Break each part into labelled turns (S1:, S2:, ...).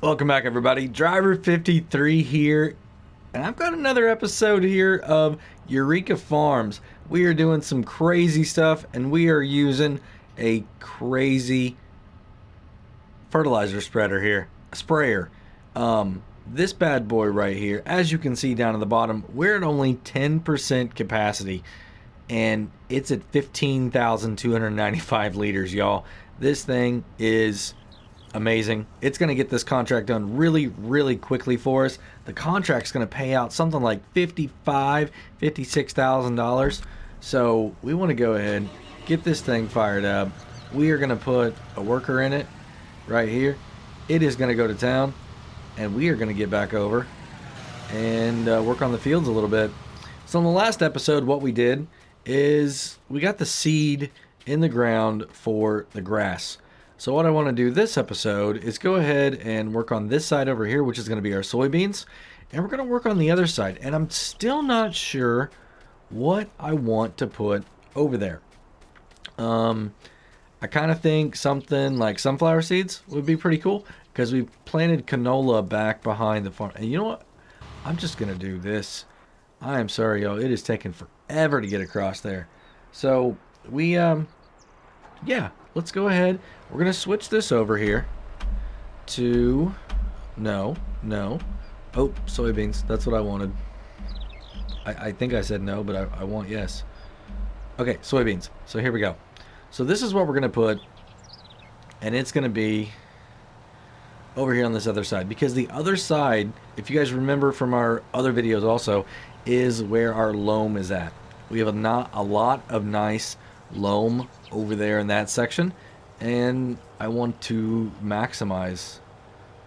S1: Welcome back, everybody. Driver 53 here, and I've got another episode here of Eureka Farms. We are doing some crazy stuff, and we are using a crazy fertilizer spreader here, a sprayer. This bad boy right here, as you can see down at the bottom, we're at only 10% capacity, and it's at 15,295 liters, y'all. This thing is amazing. It's going to get this contract done really quickly for us. The contract's going to pay out something like $56,000. So we want to go ahead, get this thing fired up. We are going to put a worker in it right here. It is going to go to town, and we are going to get back over and work on the fields a little bit. So in the last episode, what we did is we got the seed in the ground for the grass. So what I want to do this episode is go ahead and work on this side over here, which is going to be our soybeans. And we're going to work on the other side. And I'm still not sure what I want to put over there. I kind of think something like sunflower seeds would be pretty cool, because we planted canola back behind the farm. And you know what? I'm just going to do this. I am sorry, y'all. It is taking forever to get across there. So we, yeah, let's go ahead. We're going to switch this over here to, no. Oh, soybeans. That's what I wanted. I think I said no, but I want yes. Okay, soybeans. So here we go. So this is what we're going to put, and it's going to be over here on this other side, because the other side, if you guys remember from our other videos also, is where our loam is at. We have a lot of nice loam over there in that section, and I want to maximize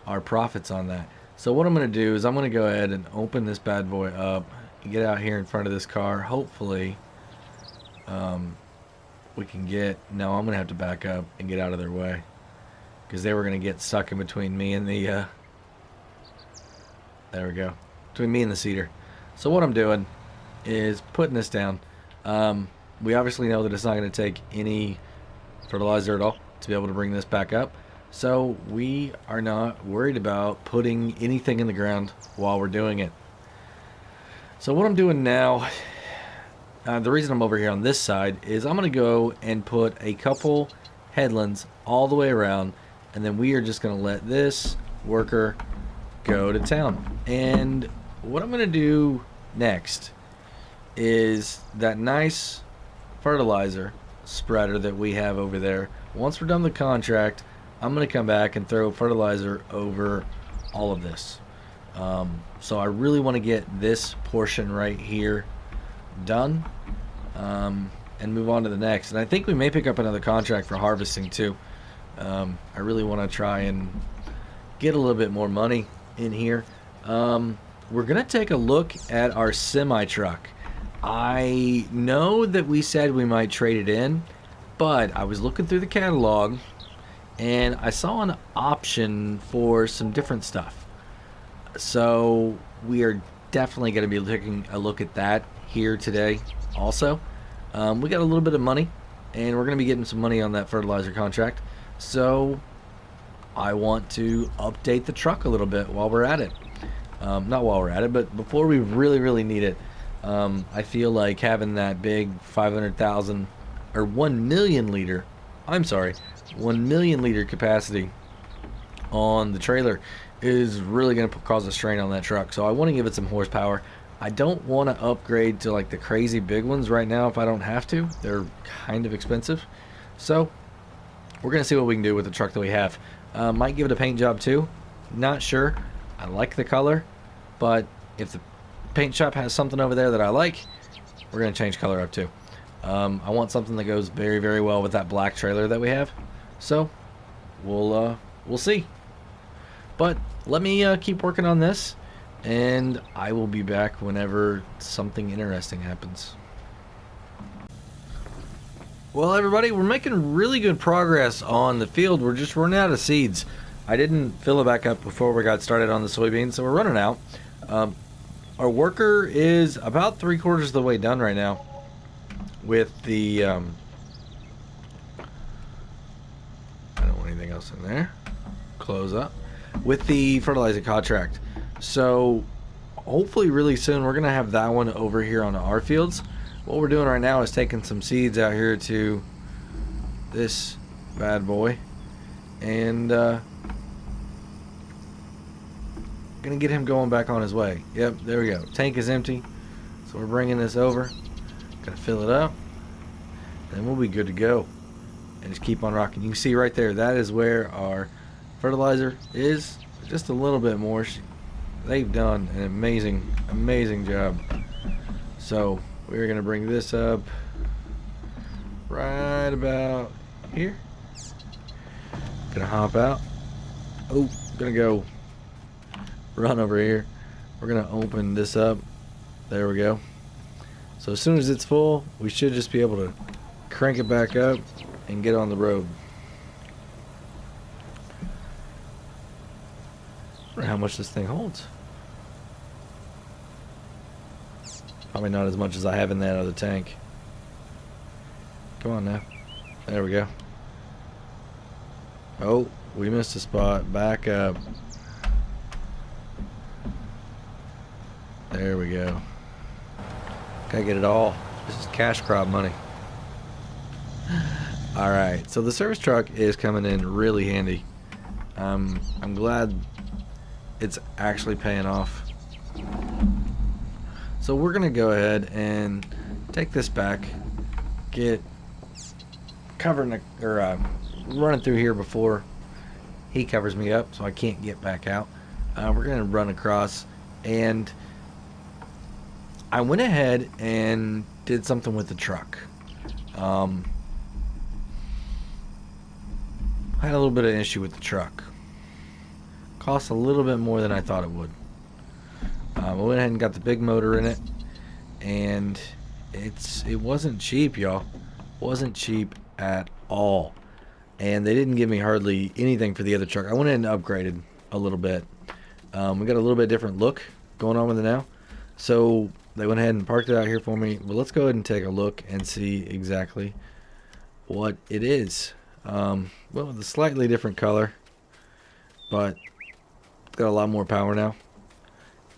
S1: our profits on that. So what I'm going to do is I'm going to go ahead and open this bad boy up, get out here in front of this car. Hopefully we can get, no, I'm going to have to back up and get out of their way, because they were going to get stuck in between me and the there we go, between me and the seeder. So what I'm doing is putting this down. We obviously know that it's not going to take any fertilizer at all to be able to bring this back up, so we are not worried about putting anything in the ground while we're doing it. So what I'm doing now, the reason I'm over here on this side is I'm going to go and put a couple headlands all the way around, and then we are just going to let this worker go to town. And what I'm going to do next is that nice fertilizer spreader that we have over there. Once we're done the contract, I'm going to come back and throw fertilizer over all of this. So I really want to get this portion right here done, and move on to the next. And I think we may pick up another contract for harvesting too. I really want to try and get a little bit more money in here. We're going to take a look at our semi-truck. I know that we said we might trade it in, but I was looking through the catalog and I saw an option for some different stuff. So we are definitely going to be taking a look at that here today also. We got a little bit of money, and we're going to be getting some money on that fertilizer contract. So I want to update the truck a little bit while we're at it. Not while we're at it, but before we really need it. I feel like having that big 500,000 or 1 million liter, 1 million liter capacity on the trailer is really going to cause a strain on that truck. So I want to give it some horsepower. I don't want to upgrade to like the crazy big ones right now if I don't have to. They're kind of expensive. So we're going to see what we can do with the truck that we have. Might give it a paint job too. Not sure. I like the color, but if the paint shop has something over there that I like, we're going to change color up too. I want something that goes very well with that black trailer that we have. So we'll see. But let me keep working on this, and I will be back whenever something interesting happens. Well, everybody, we're making really good progress on the field. We're just running out of seeds. I didn't fill it back up before we got started on the soybeans, so we're running out. Our worker is about 3/4 of the way done right now with the I don't want anything else in there. Close up. with the fertilizing contract. So hopefully really soon we're gonna have that one over here on our fields. What we're doing right now is taking some seeds out here to this bad boy, and gonna get him going back on his way. Yep, there we go. Tank is empty, so we're bringing this over. Gonna fill it up, and we'll be good to go. And just keep on rocking. You can see right there, that is where our fertilizer is. Just a little bit more. They've done an amazing job. So we're gonna bring this up right about here. Gonna hop out. Oh, gonna go run over here. We're gonna open this up. There we go. So as soon as it's full, we should just be able to crank it back up and get on the road. I wonder how much this thing holds. Probably not as much as I have in that other tank. Come on now. There we go. Oh, we missed a spot. Back up. There we go. Gotta get it all. This is cash crop money. Alright, so the service truck is coming in really handy. I'm glad it's actually paying off. So we're gonna go ahead and take this back, get covering or running through here before he covers me up, so I can't get back out. We're gonna run across, and I went ahead and did something with the truck. I had a little bit of an issue with the truck. Cost a little bit more than I thought it would. I went ahead and got the big motor in it, and it wasn't cheap, y'all. Wasn't cheap at all. And they didn't give me hardly anything for the other truck. I went ahead and upgraded a little bit. We got a little bit different look going on with it now. So they went ahead and parked it out here for me. Well, let's go ahead and take a look and see exactly what it is. Well, with a slightly different color, but it's got a lot more power now.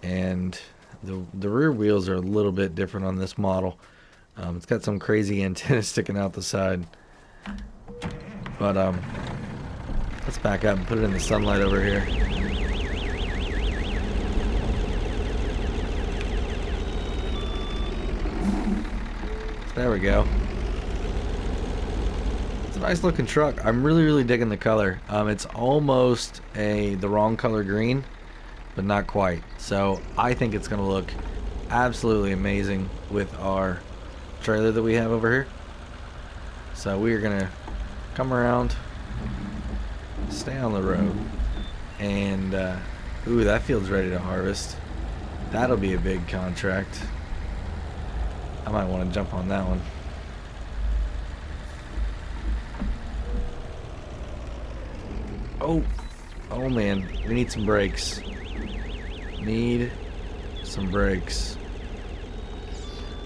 S1: And the rear wheels are a little bit different on this model. It's got some crazy antennas sticking out the side. But let's back up and put it in the sunlight over here. There we go. It's a nice looking truck. I'm really digging the color. It's almost the wrong color green, but not quite. So I think it's gonna look absolutely amazing with our trailer that we have over here. So we are gonna come around, stay on the road, and ooh, that field's ready to harvest. That'll be a big contract. I might want to jump on that one. Oh man, we need some brakes. Need some brakes.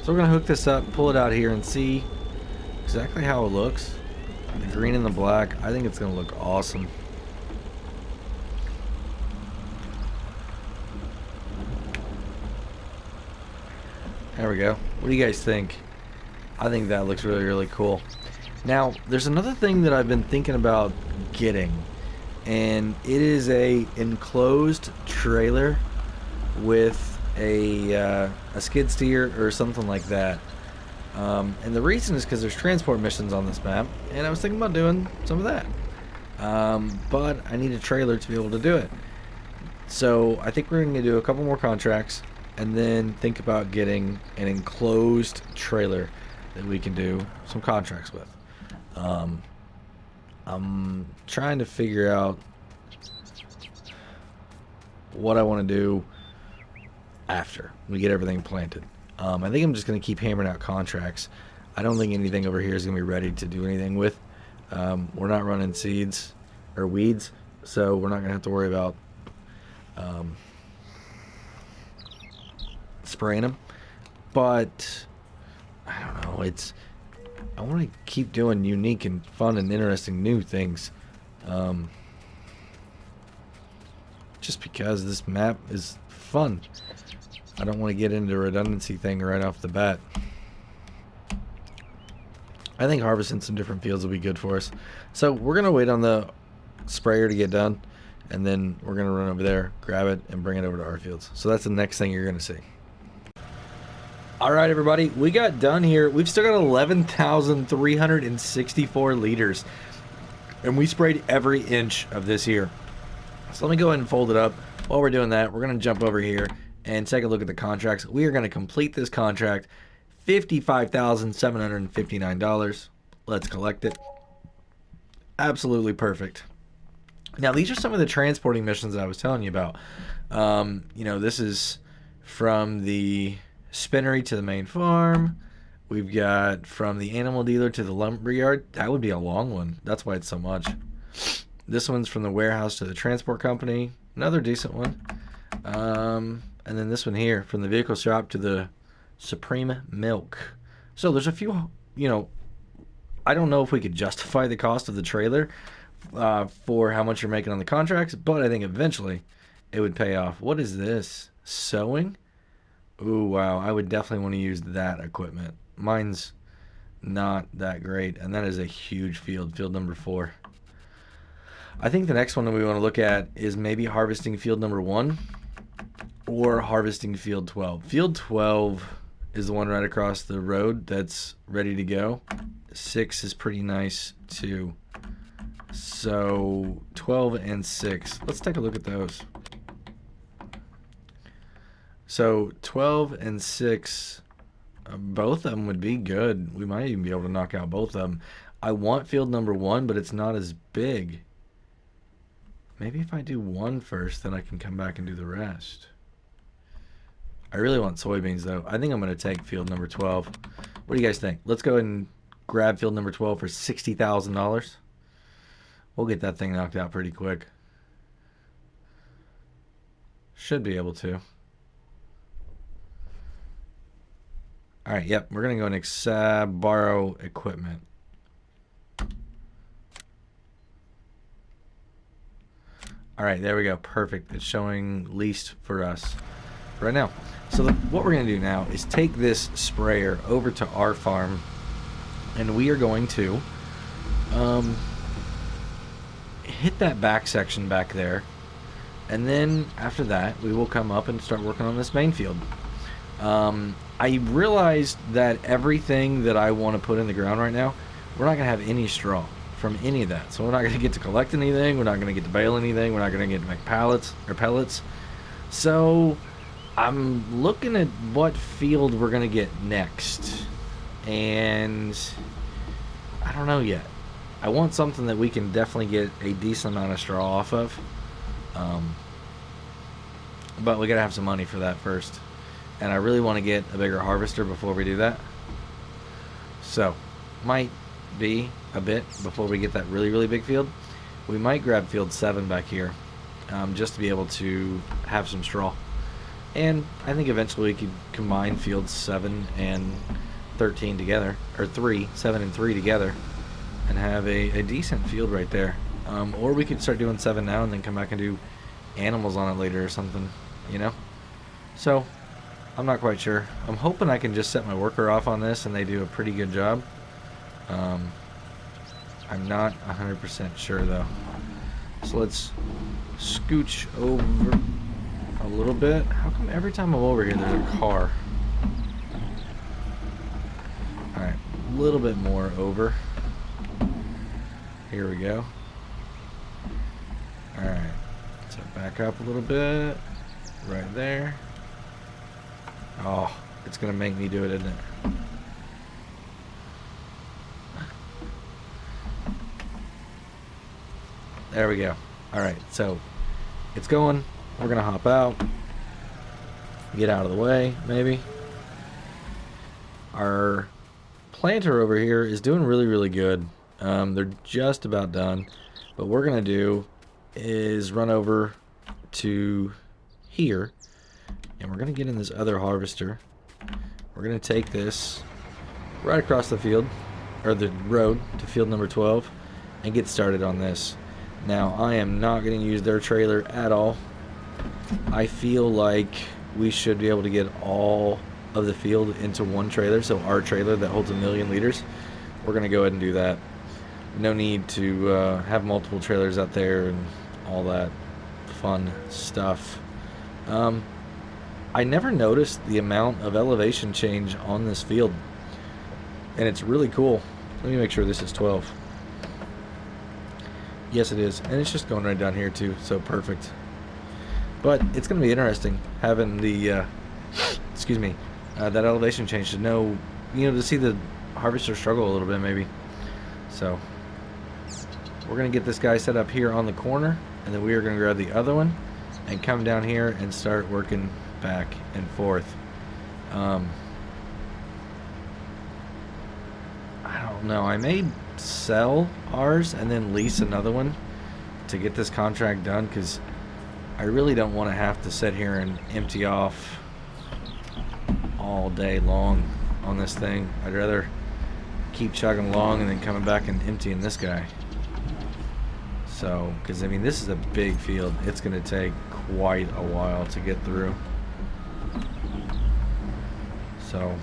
S1: So we're gonna hook this up, pull it out here, and see exactly how it looks. The green and the black. I think it's gonna look awesome. There we go. What do you guys think? I think that looks really cool. Now, there's another thing that I've been thinking about getting, and it is a enclosed trailer with a skid steer or something like that. And the reason is because there's transport missions on this map, and I was thinking about doing some of that. But I need a trailer to be able to do it. So I think we're going to do a couple more contracts, and then think about getting an enclosed trailer that we can do some contracts with. I'm trying to figure out what I want to do after we get everything planted. I think I'm just going to keep hammering out contracts. I don't think anything over here is going to be ready to do anything with. We're not running seeds or weeds, so we're not going to have to worry about spraying them. But I don't know, I want to keep doing unique and fun and interesting new things. just because this map is fun. I don't want to get into a redundancy thing right off the bat. I think harvesting some different fields will be good for us. So we're going to wait on the sprayer to get done, and then we're going to run over there, grab it, and bring it over to our fields. So that's the next thing you're going to see. All right, everybody, we got done here. We've still got 11,364 liters, and we sprayed every inch of this here. So let me go ahead and fold it up. While we're doing that, we're going to jump over here and take a look at the contracts. We are going to complete this contract, $55,759. Let's collect it. Absolutely perfect. Now, these are some of the transporting missions that I was telling you about. You know, this is from the spinnery to the main farm. We've got from the animal dealer to the lumberyard. That would be a long one. That's why it's so much. This one's from the warehouse to the transport company. Another decent one. And then this one here, from the vehicle shop to the Supreme Milk. So there's a few, you know, I don't know if we could justify the cost of the trailer for how much you're making on the contracts, but I think eventually it would pay off. What is this? Sewing? Ooh, wow. I would definitely want to use that equipment. Mine's not that great, and that is a huge field, field number 4. I think the next one that we want to look at is maybe harvesting field number 1 or harvesting field 12. Field 12 is the one right across the road that's ready to go. 6 is pretty nice too. So 12 and 6. Let's take a look at those. So 12 and 6, both of them would be good. We might even be able to knock out both of them. I want field number 1, but it's not as big. Maybe if I do 1 first, then I can come back and do the rest. I really want soybeans, though. I think I'm going to take field number 12. What do you guys think? Let's go ahead and grab field number 12 for $60,000. We'll get that thing knocked out pretty quick. Should be able to. All right, yep, we're going to go and borrow equipment. All right, there we go. Perfect. It's showing leased for us right now. So what we're going to do now is take this sprayer over to our farm, and we are going to hit that back section back there, and then after that we will come up and start working on this main field. I realized that everything that I want to put in the ground right now, we're not going to have any straw from any of that. So we're not going to get to collect anything. We're not going to get to bale anything. We're not going to get to make pallets or pellets. So I'm looking at what field we're going to get next. And I don't know yet. I want something that we can definitely get a decent amount of straw off of. But we got to have some money for that first. And I really want to get a bigger harvester before we do that. So, might be a bit before we get that really, really big field. We might grab field 7 back here, just to be able to have some straw. And I think eventually we could combine fields 7 and 13 together, or 7 and 3 together, and have a decent field right there. Or we could start doing 7 now and then come back and do animals on it later or something, you know? So, I'm not quite sure. I'm hoping I can just set my worker off on this and they do a pretty good job. I'm not 100% sure though. So let's scooch over a little bit. How come every time I'm over here there's a car? Alright, a little bit more over. Here we go. Alright, so back up a little bit. Right there. Oh, it's going to make me do it, isn't it? There we go. Alright, so it's going. We're going to hop out. Get out of the way, maybe. Our planter over here is doing really, really good. They're just about done. But what we're going to do is run over to here. And we're going to get in this other harvester. We're going to take this right across the field, or the road, to field number 12 and get started on this. Now, I am not going to use their trailer at all. I feel like we should be able to get all of the field into one trailer. So our trailer that holds 1,000,000 liters, we're going to go ahead and do that. No need to have multiple trailers out there and all that fun stuff. I never noticed the amount of elevation change on this field, and it's really cool. Let me make sure this is 12. Yes, it is, and it's just going right down here too, so perfect. But it's going to be interesting having the excuse me, that elevation change to know, to see the harvester struggle a little bit maybe. So we're going to get this guy set up here on the corner, and then we are going to grab the other one and come down here and start working back and forth. I don't know. I may sell ours and then lease another one to get this contract done, because I really don't want to have to sit here and empty off all day long on this thing. I'd rather keep chugging along and then coming back and emptying this guy. So, because I mean, this is a big field. It's going to take quite a while to get through. So,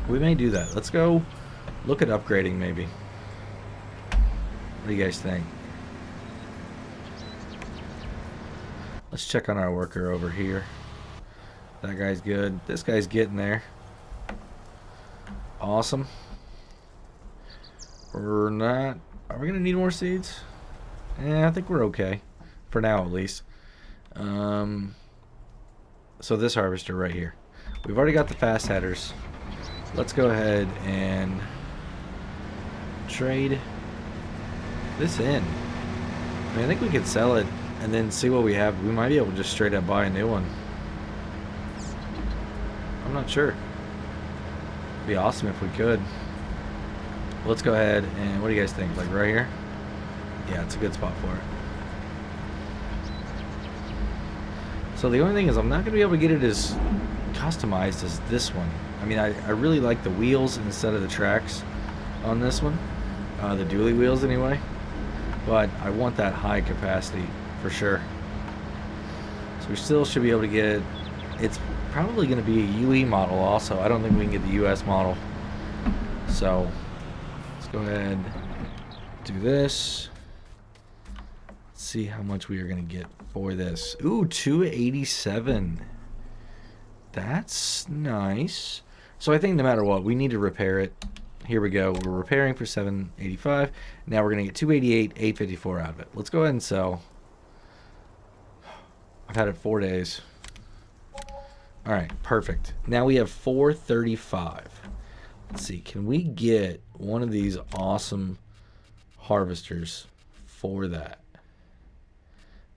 S1: we may do that. Let's go look at upgrading maybe. What do you guys think? Let's check on our worker over here. That guy's good. This guy's getting there. Awesome. We're not... Are we going to need more seeds? Yeah, I think we're okay. For now, at least. So this harvester right here. We've already got the fast headers. Let's go ahead and trade this in. I mean, I think we could sell it and then see what we have. We might be able to just straight up buy a new one. I'm not sure. It'd be awesome if we could. Let's go ahead and what do you guys think? Like right here? Yeah, it's a good spot for it. So the only thing is I'm not going to be able to get it as customized as this one. I mean, I really like the wheels instead of the tracks on this one. The dually wheels anyway. But I want that high capacity for sure. So we still should be able to get it. It's probably going to be a UE model also. I don't think we can get the US model. So let's go ahead and do this. Let's see how much we are going to get for this. Ooh, 287. That's nice. So I think no matter what, we need to repair it. Here we go. We're repairing for 785. Now we're going to get 288, 854 out of it. Let's go ahead and sell. I've had it 4 days. All right, perfect. Now we have 435. Let's see. Can we get one of these awesome harvesters for that?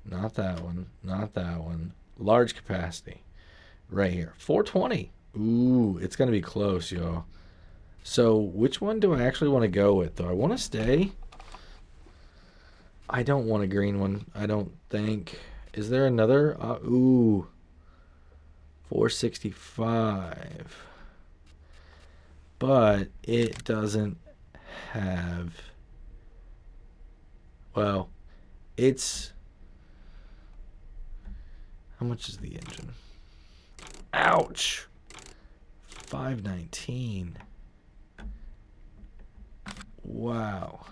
S1: Not that one. Not that one. Large capacity. Right here. 420. Ooh, it's going to be close, y'all. So, which one do I actually want to go with, though? I want to stay. I don't want a green one, I don't think. Is there another? Ooh. 465. But it doesn't have... Well, it's... How much is the engine? Ouch! 519. Wow.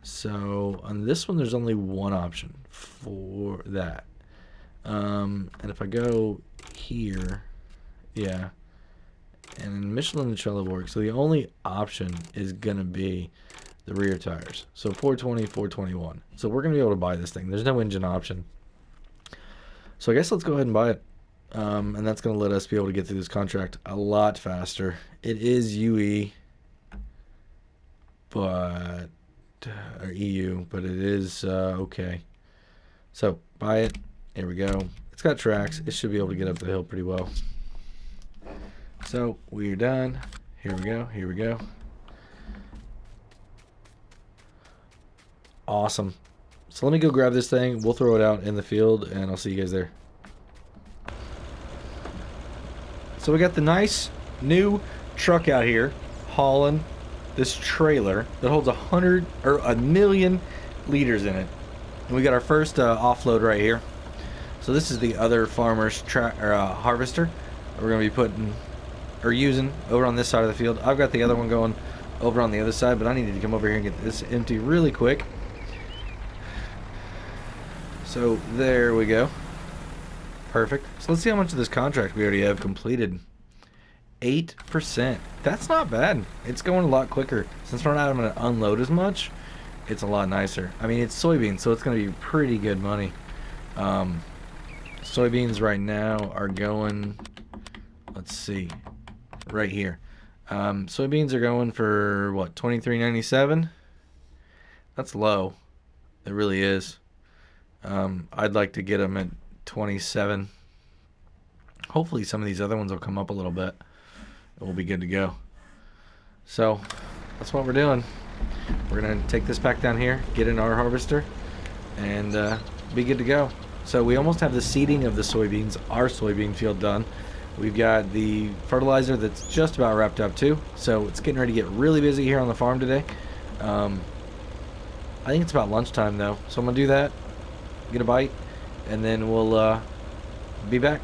S1: So on this one, there's only one option for that. And if I go here, yeah, and Michelin and Trelleborg, so the only option is gonna be the rear tires. So 420, 421. So we're gonna be able to buy this thing. There's no engine option. So I guess let's go ahead and buy it. And that's going to let us be able to get through this contract a lot faster. It is UE, but or EU, but it is okay. So buy it. Here we go. It's got tracks. It should be able to get up the hill pretty well. So we're done. Here we go. Here we go. Awesome. So let me go grab this thing. We'll throw it out in the field, and I'll see you guys there. So we got the nice new truck out here hauling this trailer that holds 100 or 1,000,000 liters in it. And we got our first offload right here. So this is the other farmer's harvester that we're going to be putting or using over on this side of the field. I've got the other one going over on the other side, but I needed to come over here and get this empty really quick. So there we go. Perfect. So let's see how much of this contract we already have completed. 8%. That's not bad. It's going a lot quicker. Since we're not having to unload as much, it's a lot nicer. I mean, it's soybeans, so it's going to be pretty good money. Soybeans right now are going, let's see, right here. Soybeans are going for what, $23.97? That's low. It really is. I'd like to get them at 27. Hopefully some of these other ones will come up a little bit. We'll be good to go. So that's what we're doing. We're gonna take this back down here, get in our harvester, and be good to go. So we almost have the seeding of the soybeans, our soybean field, done. We've got the fertilizer that's just about wrapped up too. So it's getting ready to get really busy here on the farm today. I think it's about lunchtime though, so I'm gonna do that, get a bite, and then we'll be back.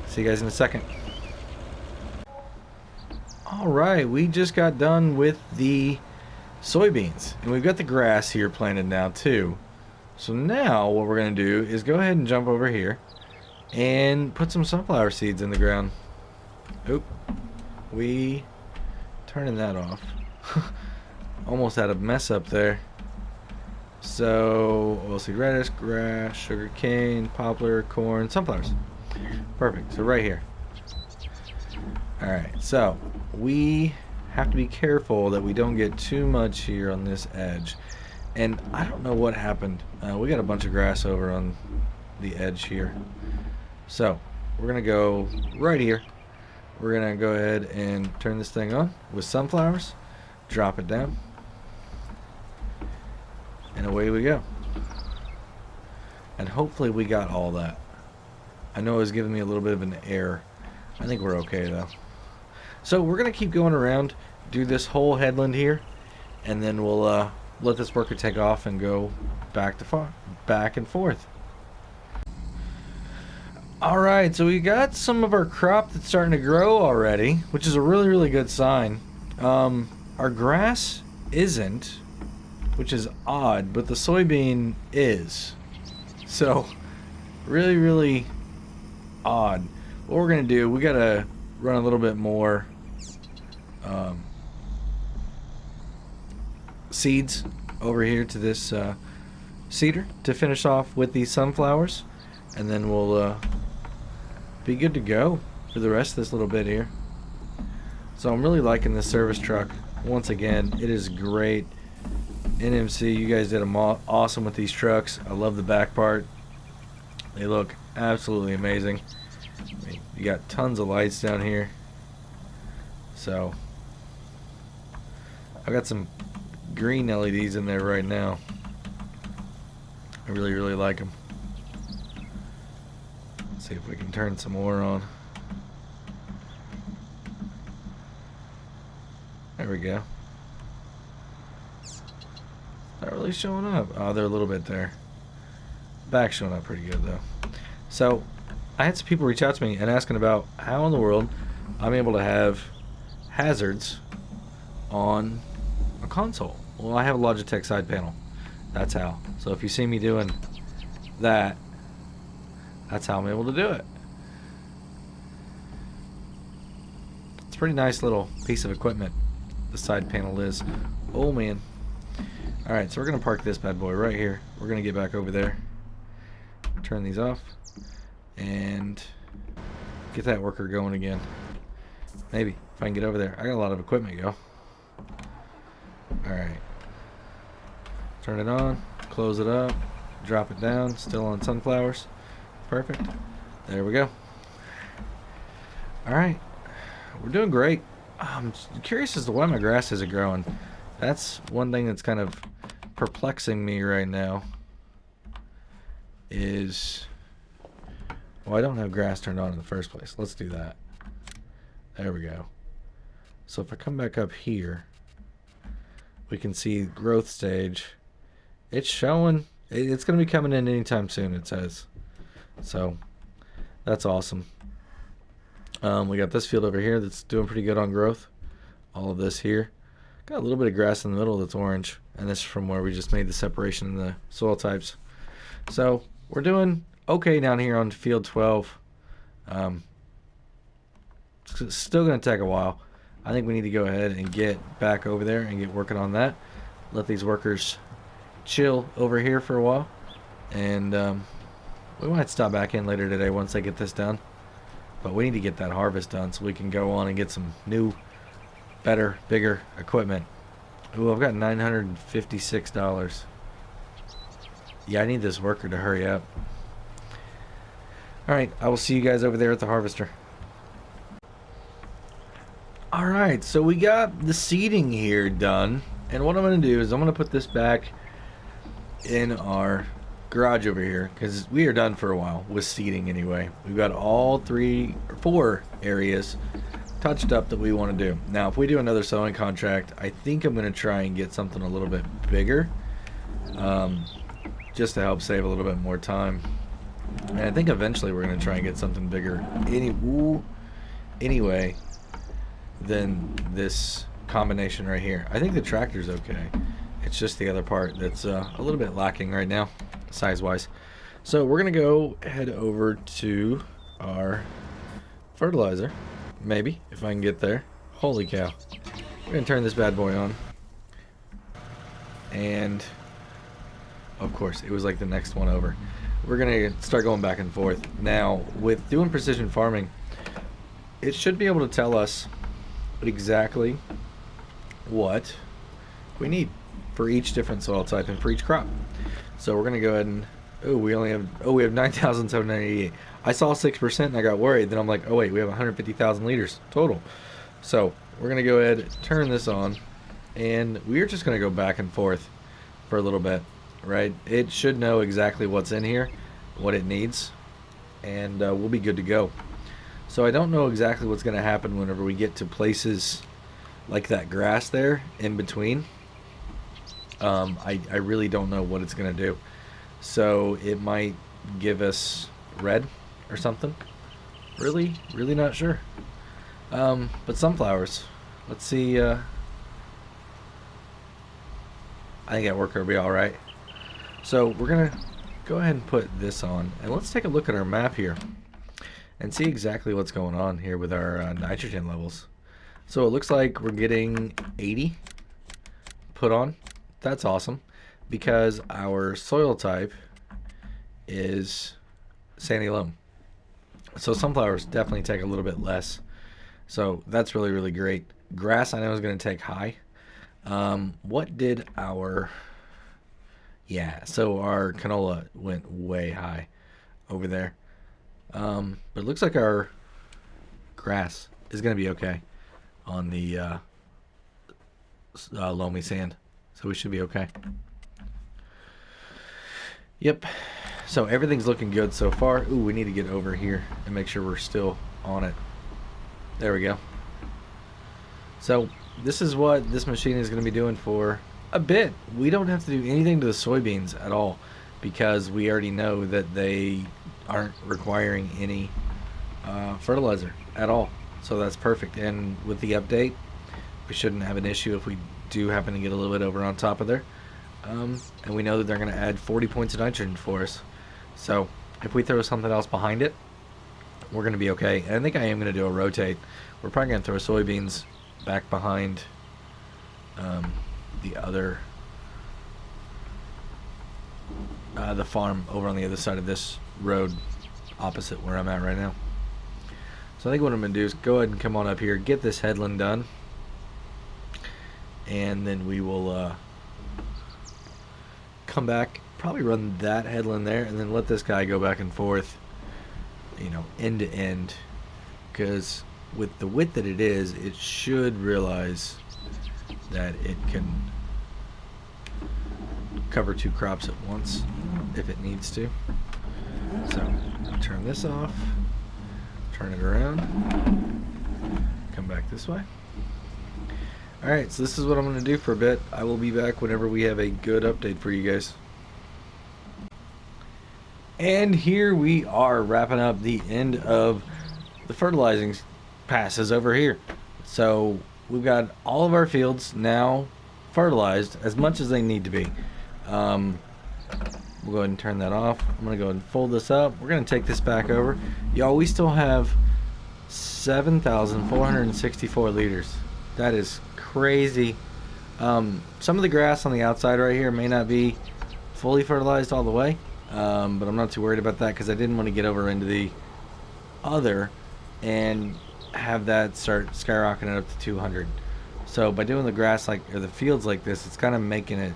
S1: See you guys in a second. Alright, we just got done with the soybeans, and we've got the grass here planted now too. So now what we're going to do is go ahead and jump over here and put some sunflower seeds in the ground. Oop, we turning that off. Almost had a mess up there. So oilseed radish, grass, sugar cane, poplar, corn, sunflowers. Perfect. So right here. Alright, so we have to be careful that we don't get too much here on this edge. And I don't know what happened. We got a bunch of grass over on the edge here. So we're going to go right here. We're going to go ahead and turn this thing on with sunflowers. Drop it down. And away we go. And hopefully we got all that. I know it was giving me a little bit of an error. I think we're okay though. So we're going to keep going around, do this whole headland here, and then we'll let this worker take off and go back and forth. Alright, so we got some of our crop that's starting to grow already, which is a really, really good sign. Our grass isn't, which is odd, but the soybean is. So, really, really odd. What we're going to do, we got to run a little bit more seeds over here to this seeder to finish off with these sunflowers, and then we'll be good to go for the rest of this little bit here. So I'm really liking this service truck. Once again, it is great. NMC, you guys did awesome with these trucks. I love the back part. They look absolutely amazing. I mean, you got tons of lights down here. So I've got some green LEDs in there right now. I really, really like them. Let's see if we can turn some more on. There we go. Not really showing up. Oh, they're a little bit there. Back showing up pretty good though. So I had some people reach out to me and asking about how in the world I'm able to have hazards on a console. Well, I have a Logitech side panel. That's how. So if you see me doing that, that's how I'm able to do it. It's a pretty nice little piece of equipment, the side panel is. Oh man. Alright, so we're going to park this bad boy right here. We're going to get back over there. Turn these off. And get that worker going again. Maybe, if I can get over there. I got a lot of equipment, yo. Alright. Turn it on. Close it up. Drop it down. Still on sunflowers. Perfect. There we go. Alright. We're doing great. I'm curious as to why my grass isn't growing. That's one thing that's kind of perplexing me right now. Is... well, I don't have grass turned on in the first place. Let's do that. There we go. So if I come back up here, we can see growth stage. It's showing It's going to be coming in anytime soon, it says. So that's awesome. We got this field over here that's doing pretty good on growth. All of this here. Got a little bit of grass in the middle that's orange. And this is from where we just made the separation in the soil types. So we're doing okay down here on field 12. It's still going to take a while. I think we need to go ahead and get back over there and get working on that. Let these workers chill over here for a while. And we might stop back in later today once I get this done. But we need to get that harvest done so we can go on and get some new, better, bigger equipment. Ooh, I've got $956. Yeah, I need this worker to hurry up. Alright, I will see you guys over there at the harvester. Alright, so we got the seeding here done. And what I'm going to do is I'm going to put this back in our garage over here, because we are done for a while with seeding anyway. We've got all 3 or 4 areas touched up that we want to do. Now, if we do another sowing contract, I think I'm going to try and get something a little bit bigger, just to help save a little bit more time. And I think eventually we're going to try and get something bigger anyway than this combination right here. I think the tractor's okay. It's just the other part that's a little bit lacking right now, size-wise. So we're going to go head over to our fertilizer. Maybe, if I can get there. Holy cow. We're going to turn this bad boy on. And, of course, it was like the next one over. We're going to start going back and forth. Now, with doing precision farming, it should be able to tell us exactly what we need for each different soil type and for each crop. So we're going to go ahead and, we have 9,788. I saw 6% and I got worried. Then I'm like, oh wait, we have 150,000 liters total. So we're going to go ahead and turn this on, and we're just going to go back and forth for a little bit, right? It should know exactly what's in here, what it needs, and we'll be good to go. So I don't know exactly what's going to happen whenever we get to places like that grass there in between. I really don't know what it's going to do. So it might give us red or something. Really not sure. But sunflowers. Let's see. I think that worker will be alright. So we're going to go ahead and put this on. And let's take a look at our map here and see exactly what's going on here with our nitrogen levels. So it looks like we're getting 80 put on. That's awesome, because our soil type is sandy loam. So sunflowers definitely take a little bit less. So that's really great. Grass I know is going to take high. What did our... Yeah, so our canola went way high over there. But it looks like our grass is going to be okay on the loamy sand. So we should be okay. Yep. So everything's looking good so far. Ooh, we need to get over here and make sure we're still on it. There we go. So this is what this machine is going to be doing for a bit. We don't have to do anything to the soybeans at all, because we already know that they aren't requiring any fertilizer at all. So that's perfect. And with the update, we shouldn't have an issue if we do happen to get a little bit over on top of there. And we know that they're going to add 40 points of nitrogen for us. So if we throw something else behind it, we're going to be okay. And I think I am going to do a rotate. We're probably going to throw soybeans back behind the other the farm over on the other side of this road opposite where I'm at right now. So I think what I'm going to do is go ahead and come on up here, get this headland done, and then we will come back, probably run that headland there, and then let this guy go back and forth, you know, end to end, because with the width that it is, it should realize that it can cover 2 crops at once if it needs to. So I'll turn this off, turn it around, come back this way. Alright, so this is what I'm going to do for a bit. I will be back whenever we have a good update for you guys. And here we are wrapping up the end of the fertilizing passes over here. So we've got all of our fields now fertilized as much as they need to be. We'll go ahead and turn that off. I'm going to go ahead and fold this up. We're going to take this back over. Y'all, we still have 7,464 liters. That is crazy. Some of the grass on the outside right here may not be fully fertilized all the way, but I'm not too worried about that because I didn't want to get over into the other and have that start skyrocketing up to 200. So by doing the grass or the fields like this, it's kind of making it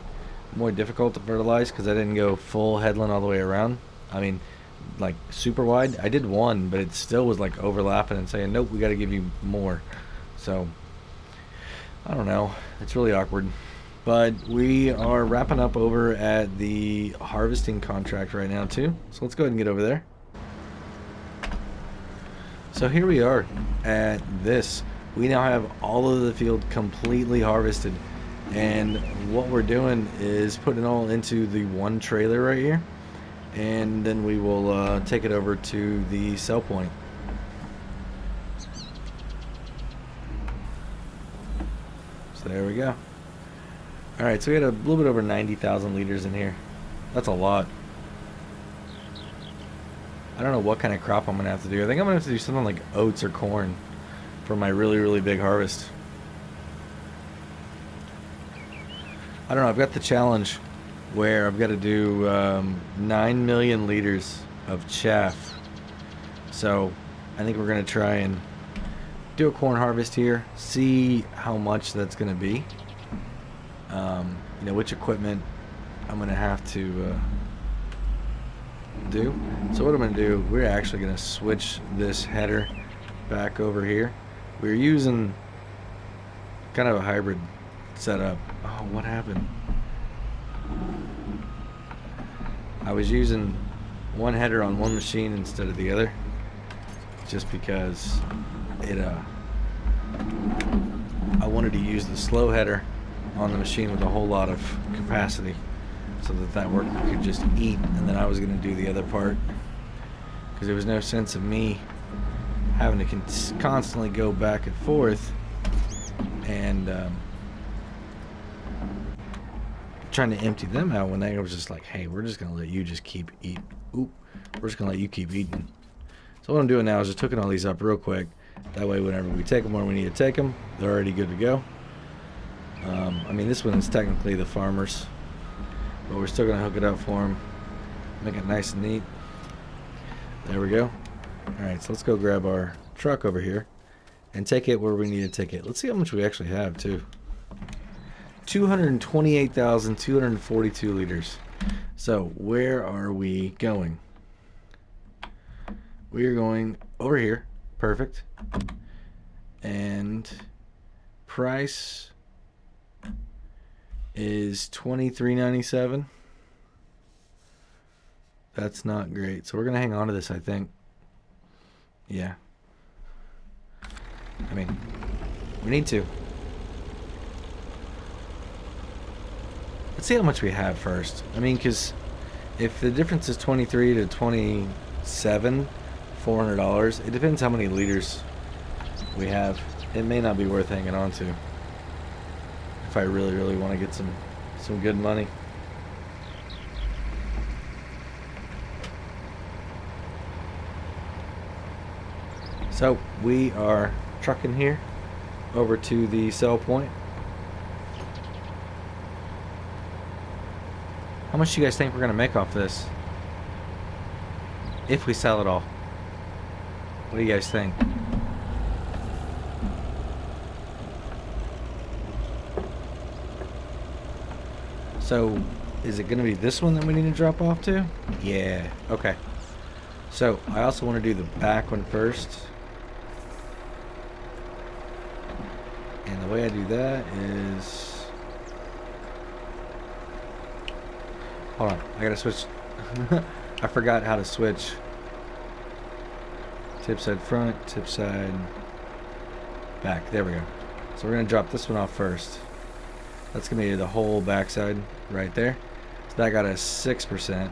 S1: more difficult to fertilize because I didn't go full headland all the way around. I mean, like super wide. I did one, but it still was like overlapping and saying, nope, we got to give you more. So I don't know. It's really awkward. But we are wrapping up over at the harvesting contract right now too. So let's go ahead and get over there. So here we are at this. We now have all of the field completely harvested. And what we're doing is putting it all into the one trailer right here. And then we will take it over to the sell point. So there we go. Alright, so we had a little bit over 90,000 liters in here. That's a lot. I don't know what kind of crop I'm going to have to do. I think I'm going to have to do something like oats or corn for my really, really big harvest. I don't know, I've got the challenge where I've got to do 9 million liters of chaff. So I think we're going to try and do a corn harvest here, see how much that's going to be. You know, which equipment I'm going to have to do. So what I'm going to do, we're actually going to switch this header back over here. We're using kind of a hybrid setup. Oh, what happened? I was using one header on one machine instead of the other just because it I wanted to use the slow header on the machine with a whole lot of capacity so that worker could just eat, and then I was going to do the other part because there was no sense of me having to constantly go back and forth and trying to empty them out when they was just like, hey, we're just going to let you just keep eating. Oop, we're just going to let you keep eating. So what I'm doing now is just hooking all these up real quick. That way whenever we take them where we need to take them, they're already good to go. I mean, this one is technically the farmer's, but we're still going to hook it up for him. Make it nice and neat. There we go. Alright, so let's go grab our truck over here and take it where we need to take it. Let's see how much we actually have, too. 228,242 liters. So, where are we going? We are going over here. Perfect. And price is $23.97. That's not great. So we're going to hang on to this, I think. Yeah. I mean, we need to. Let's see how much we have first. I mean, because if the difference is 23 to 27, $400, it depends how many liters we have. It may not be worth hanging on to if I really, really want to get some good money. So we are trucking here over to the sell point. How much do you guys think we're going to make off this? If we sell it all. What do you guys think? So, is it going to be this one that we need to drop off to? Yeah, okay. So, I also want to do the back one first. And the way I do that is... Hold on, I gotta switch. I forgot how to switch. Tip side front, tip side back. There we go. So we're gonna drop this one off first. That's gonna be the whole backside right there. So that got a 6%.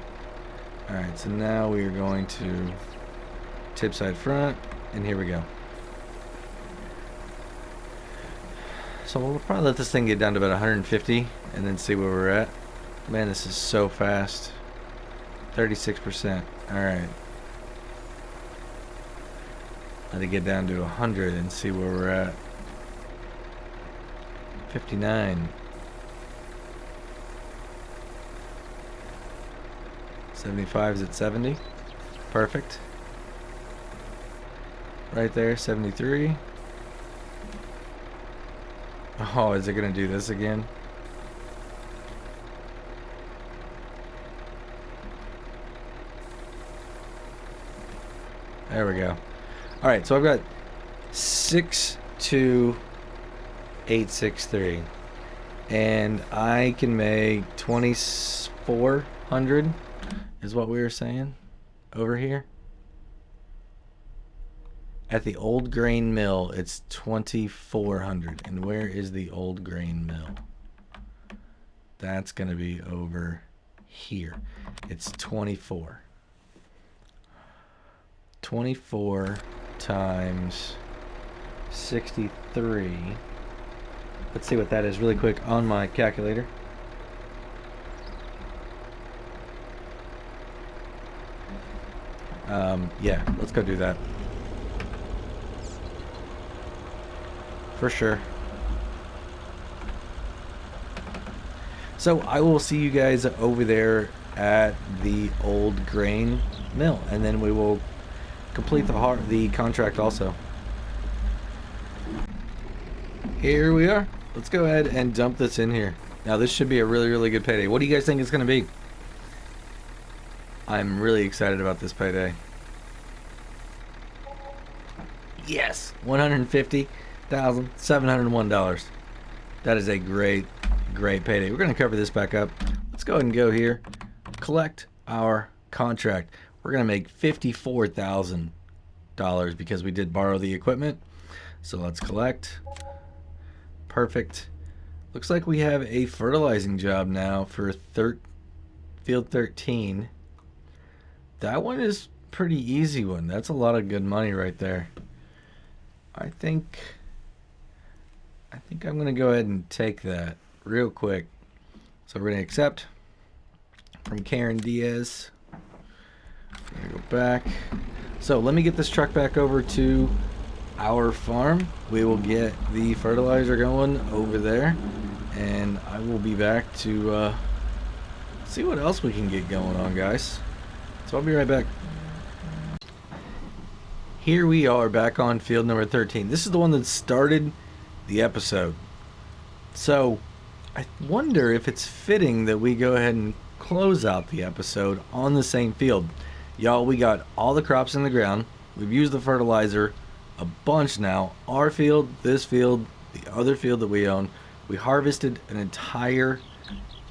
S1: Alright, so now we are going to tip side front, and here we go. So we'll probably let this thing get down to about 150 and then see where we're at. Man, this is so fast. 36%. Alright. Let it get down to 100 and see where we're at. 59. 75 is at 70. Perfect. Right there, 73. Oh, is it going to do this again? There we go. Alright, so I've got 62863. And I can make 2400 is what we were saying over here. At the old grain mill, it's 2400. And where is the old grain mill? That's going to be over here. It's 24. 24 times 63. Let's see what that is really quick on my calculator. Yeah, let's go do that. For sure. So I will see you guys over there at the old grain mill, and then we will complete the contract also. Here we are. Let's go ahead and dump this in here. Now this should be a really, really good payday. What do you guys think it's going to be? I'm really excited about this payday. Yes, $150,701. That is a great, great payday. We're going to cover this back up. Let's go ahead and go here. Collect our contract. We're going to make $54,000 because we did borrow the equipment. So let's collect. Perfect. Looks like we have a fertilizing job now for field 13. That one is pretty easy one. That's a lot of good money right there. I think I'm going to go ahead and take that real quick. So we're going to accept from Karen Diaz. We're going to go back. So let me get this truck back over to our farm. We will get the fertilizer going over there, and I will be back to see what else we can get going on, guys. So I'll be right back. Here we are back on field number 13. This is the one that started the episode. So I wonder if it's fitting that we go ahead and close out the episode on the same field. Y'all, we got all the crops in the ground. We've used the fertilizer a bunch now. Our field, this field, the other field that we own. We harvested an entire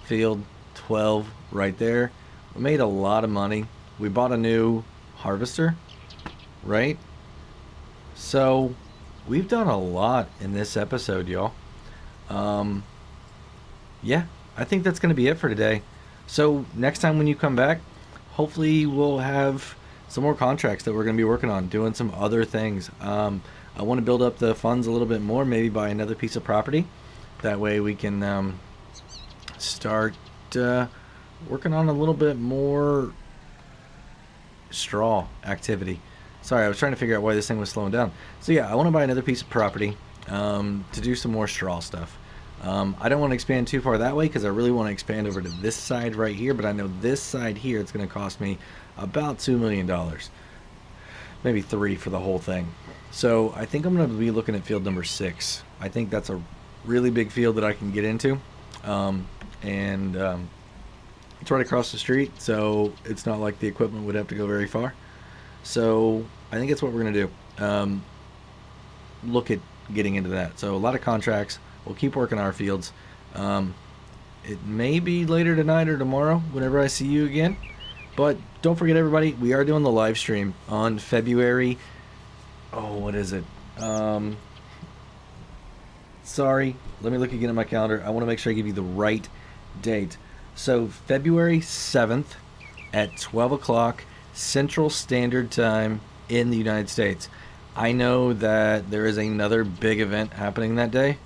S1: field, 12 right there. We made a lot of money. We bought a new harvester, right? So we've done a lot in this episode, y'all. Yeah, I think that's going to be it for today. So next time when you come back, hopefully we'll have some more contracts that we're going to be working on, doing some other things. I want to build up the funds a little bit more, maybe buy another piece of property. That way we can start working on a little bit more straw activity. Sorry, I was trying to figure out why this thing was slowing down. So yeah, I want to buy another piece of property to do some more straw stuff. I don't want to expand too far that way because I really want to expand over to this side right here, but I know this side here it's going to cost me about $2 million. Maybe 3 for the whole thing. So I think I'm going to be looking at field number 6. I think that's a really big field that I can get into. It's right across the street, so it's not like the equipment would have to go very far. So I think that's what we're going to do. Look at getting into that. So a lot of contracts. We'll keep working our fields. It may be later tonight or tomorrow whenever I see you again. But don't forget, everybody, we are doing the live stream on February. Oh, what is it? Sorry. Let me look again at my calendar. I want to make sure I give you the right date. So February 7th at 12 o'clock Central Standard Time in the United States. I know that there is another big event happening that day,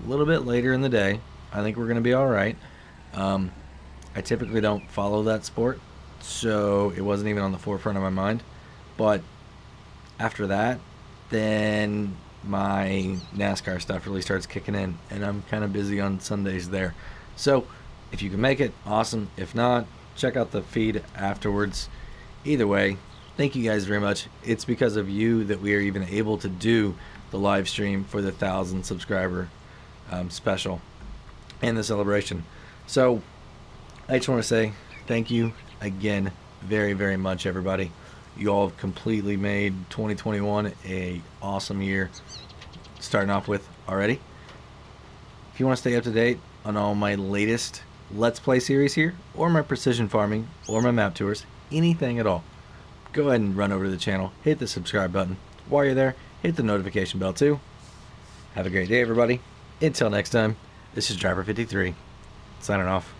S1: a little bit later in the day. I think we're going to be all right. I typically don't follow that sport, so it wasn't even on the forefront of my mind. But after that, then my NASCAR stuff really starts kicking in, and I'm kind of busy on Sundays there. So if you can make it, awesome. If not, check out the feed afterwards. Either way, thank you guys very much. It's because of you that we are even able to do the live stream for the 1,000 subscriber special and the celebration. So I just want to say thank you again very, very much, everybody. You all have completely made 2021 a awesome year starting off with already. If you want to stay up to date on all my latest Let's Play series here, or my precision farming, or my map tours, anything at all, go ahead and run over to the channel, hit the subscribe button. While you're there, hit the notification bell too. Have a great day, everybody. Until next time, this is Driver53, signing off.